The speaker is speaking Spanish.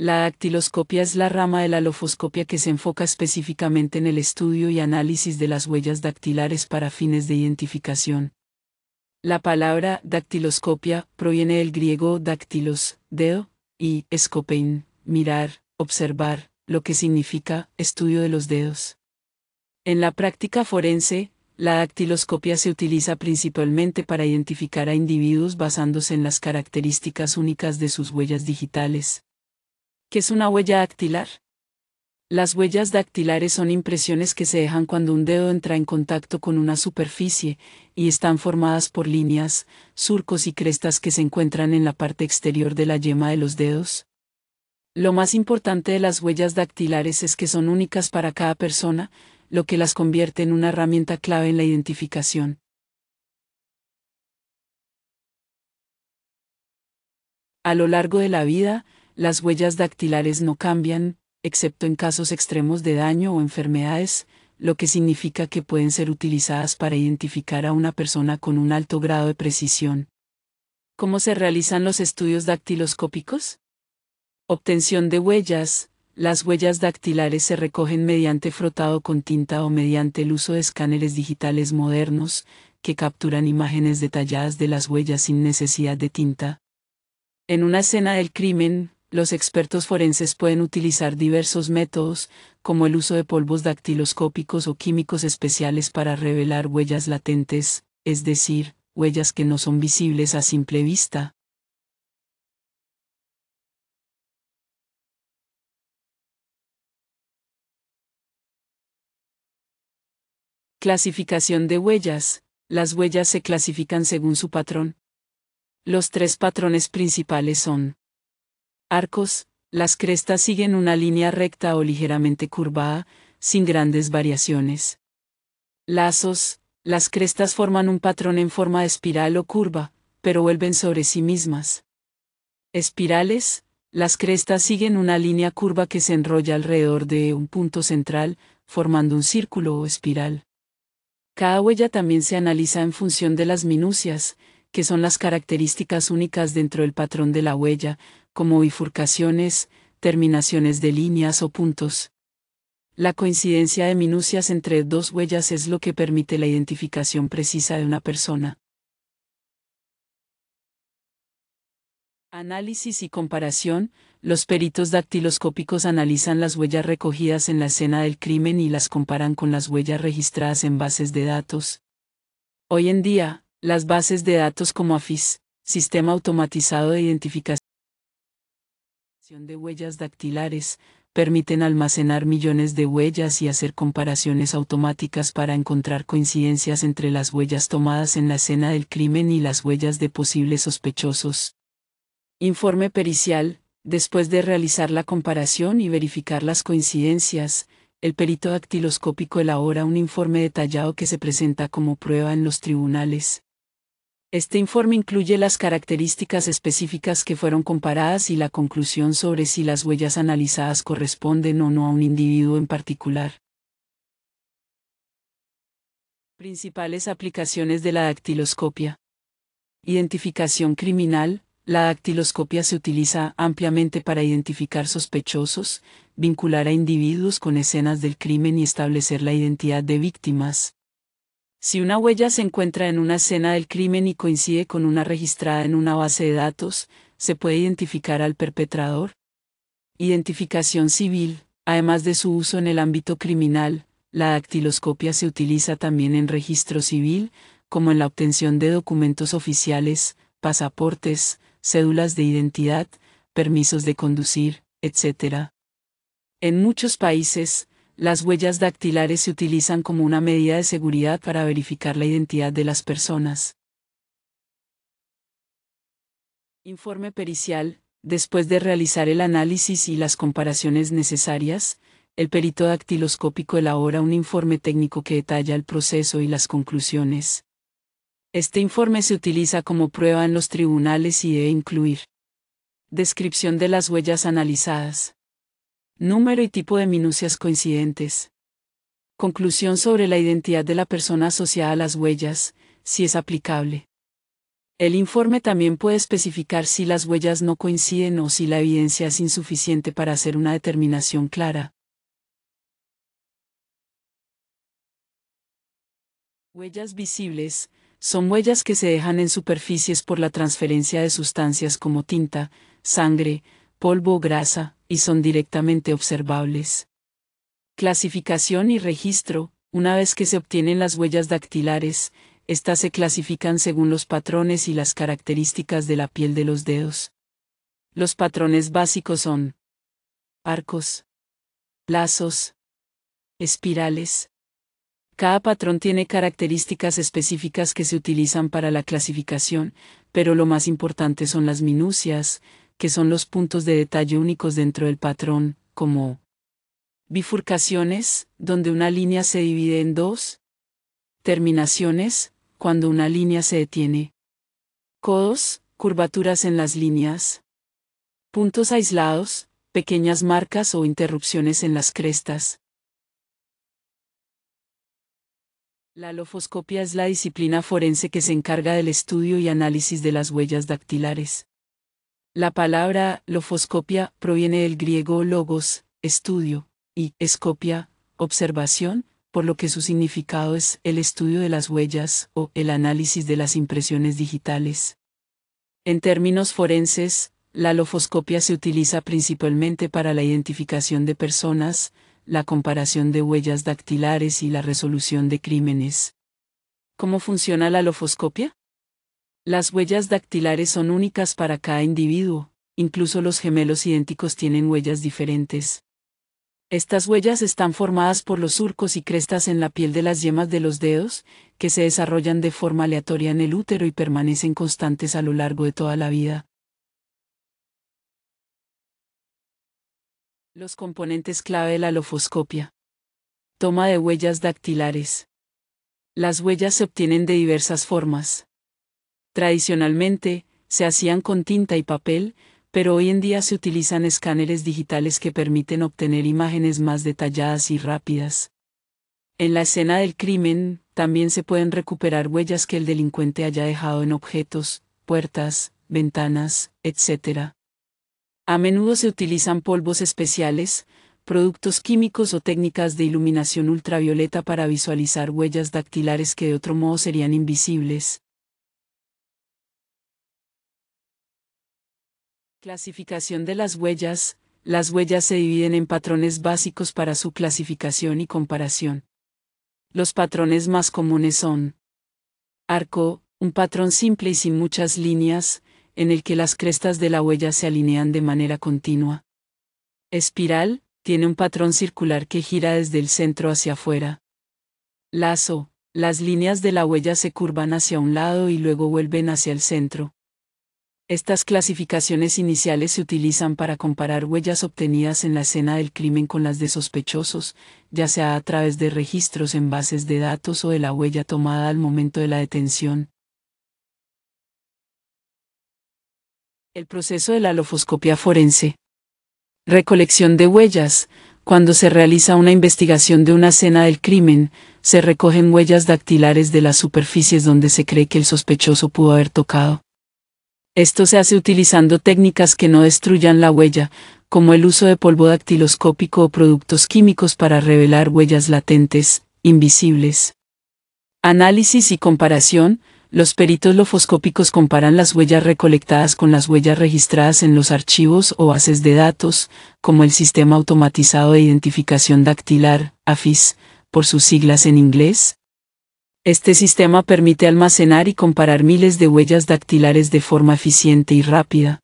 La dactiloscopia es la rama de la lofoscopia que se enfoca específicamente en el estudio y análisis de las huellas dactilares para fines de identificación. La palabra dactiloscopia proviene del griego dactilos, dedo, y scopein, mirar, observar, lo que significa estudio de los dedos. En la práctica forense, la dactiloscopia se utiliza principalmente para identificar a individuos basándose en las características únicas de sus huellas digitales. ¿Qué es una huella dactilar? Las huellas dactilares son impresiones que se dejan cuando un dedo entra en contacto con una superficie, y están formadas por líneas, surcos y crestas que se encuentran en la parte exterior de la yema de los dedos. Lo más importante de las huellas dactilares es que son únicas para cada persona, lo que las convierte en una herramienta clave en la identificación. A lo largo de la vida, las huellas dactilares no cambian, excepto en casos extremos de daño o enfermedades, lo que significa que pueden ser utilizadas para identificar a una persona con un alto grado de precisión. ¿Cómo se realizan los estudios dactiloscópicos? Obtención de huellas. Las huellas dactilares se recogen mediante frotado con tinta o mediante el uso de escáneres digitales modernos, que capturan imágenes detalladas de las huellas sin necesidad de tinta. En una escena del crimen, los expertos forenses pueden utilizar diversos métodos, como el uso de polvos dactiloscópicos o químicos especiales para revelar huellas latentes, es decir, huellas que no son visibles a simple vista. Clasificación de huellas. Las huellas se clasifican según su patrón. Los tres patrones principales son: arcos. Las crestas siguen una línea recta o ligeramente curvada, sin grandes variaciones. Lazos. Las crestas forman un patrón en forma de espiral o curva, pero vuelven sobre sí mismas. Espirales. Las crestas siguen una línea curva que se enrolla alrededor de un punto central, formando un círculo o espiral. Cada huella también se analiza en función de las minucias, que son las características únicas dentro del patrón de la huella, como bifurcaciones, terminaciones de líneas o puntos. La coincidencia de minucias entre dos huellas es lo que permite la identificación precisa de una persona. Análisis y comparación. Los peritos dactiloscópicos analizan las huellas recogidas en la escena del crimen y las comparan con las huellas registradas en bases de datos. Hoy en día, las bases de datos como AFIS, Sistema Automatizado de Identificación de Huellas Dactilares, permiten almacenar millones de huellas y hacer comparaciones automáticas para encontrar coincidencias entre las huellas tomadas en la escena del crimen y las huellas de posibles sospechosos. Informe pericial. Después de realizar la comparación y verificar las coincidencias, el perito dactiloscópico elabora un informe detallado que se presenta como prueba en los tribunales. Este informe incluye las características específicas que fueron comparadas y la conclusión sobre si las huellas analizadas corresponden o no a un individuo en particular. Principales aplicaciones de la dactiloscopia. Identificación criminal. La dactiloscopia se utiliza ampliamente para identificar sospechosos, vincular a individuos con escenas del crimen y establecer la identidad de víctimas. Si una huella se encuentra en una escena del crimen y coincide con una registrada en una base de datos, se puede identificar al perpetrador. Identificación civil. Además de su uso en el ámbito criminal, la dactiloscopia se utiliza también en registro civil, como en la obtención de documentos oficiales, pasaportes, cédulas de identidad, permisos de conducir, etc. En muchos países, las huellas dactilares se utilizan como una medida de seguridad para verificar la identidad de las personas. Informe pericial. Después de realizar el análisis y las comparaciones necesarias, el perito dactiloscópico elabora un informe técnico que detalla el proceso y las conclusiones. Este informe se utiliza como prueba en los tribunales y debe incluir: descripción de las huellas analizadas, número y tipo de minucias coincidentes, conclusión sobre la identidad de la persona asociada a las huellas, si es aplicable, El informe también puede especificar si las huellas no coinciden o si la evidencia es insuficiente para hacer una determinación clara. Huellas visibles son huellas que se dejan en superficies por la transferencia de sustancias como tinta, sangre, polvo o grasa, y son directamente observables. Clasificación y registro. Una vez que se obtienen las huellas dactilares, estas se clasifican según los patrones y las características de la piel de los dedos. Los patrones básicos son arcos, lazos, espirales. Cada patrón tiene características específicas que se utilizan para la clasificación, pero lo más importante son las minucias, que son los puntos de detalle únicos dentro del patrón, como bifurcaciones, donde una línea se divide en dos, terminaciones, cuando una línea se detiene, codos, curvaturas en las líneas, puntos aislados, pequeñas marcas o interrupciones en las crestas. La lofoscopia es la disciplina forense que se encarga del estudio y análisis de las huellas dactilares. La palabra lofoscopia proviene del griego logos, estudio, y escopia, observación, por lo que su significado es el estudio de las huellas o el análisis de las impresiones digitales. En términos forenses, la lofoscopia se utiliza principalmente para la identificación de personas, la comparación de huellas dactilares y la resolución de crímenes. ¿Cómo funciona la lofoscopia? Las huellas dactilares son únicas para cada individuo, incluso los gemelos idénticos tienen huellas diferentes. Estas huellas están formadas por los surcos y crestas en la piel de las yemas de los dedos, que se desarrollan de forma aleatoria en el útero y permanecen constantes a lo largo de toda la vida. Los componentes clave de la lofoscopia. Toma de huellas dactilares. Las huellas se obtienen de diversas formas. Tradicionalmente, se hacían con tinta y papel, pero hoy en día se utilizan escáneres digitales que permiten obtener imágenes más detalladas y rápidas. En la escena del crimen, también se pueden recuperar huellas que el delincuente haya dejado en objetos, puertas, ventanas, etc. A menudo se utilizan polvos especiales, productos químicos o técnicas de iluminación ultravioleta para visualizar huellas dactilares que de otro modo serían invisibles. Clasificación de las huellas. Las huellas se dividen en patrones básicos para su clasificación y comparación. Los patrones más comunes son arco, un patrón simple y sin muchas líneas, en el que las crestas de la huella se alinean de manera continua. Espiral, tiene un patrón circular que gira desde el centro hacia afuera. Lazo, las líneas de la huella se curvan hacia un lado y luego vuelven hacia el centro. Estas clasificaciones iniciales se utilizan para comparar huellas obtenidas en la escena del crimen con las de sospechosos, ya sea a través de registros en bases de datos o de la huella tomada al momento de la detención. El proceso de la lofoscopia forense. Recolección de huellas. Cuando se realiza una investigación de una escena del crimen, se recogen huellas dactilares de las superficies donde se cree que el sospechoso pudo haber tocado. Esto se hace utilizando técnicas que no destruyan la huella, como el uso de polvo dactiloscópico o productos químicos para revelar huellas latentes, invisibles. Análisis y comparación. Los peritos lofoscópicos comparan las huellas recolectadas con las huellas registradas en los archivos o bases de datos, como el Sistema Automatizado de Identificación Dactilar, AFIS, por sus siglas en inglés. Este sistema permite almacenar y comparar miles de huellas dactilares de forma eficiente y rápida.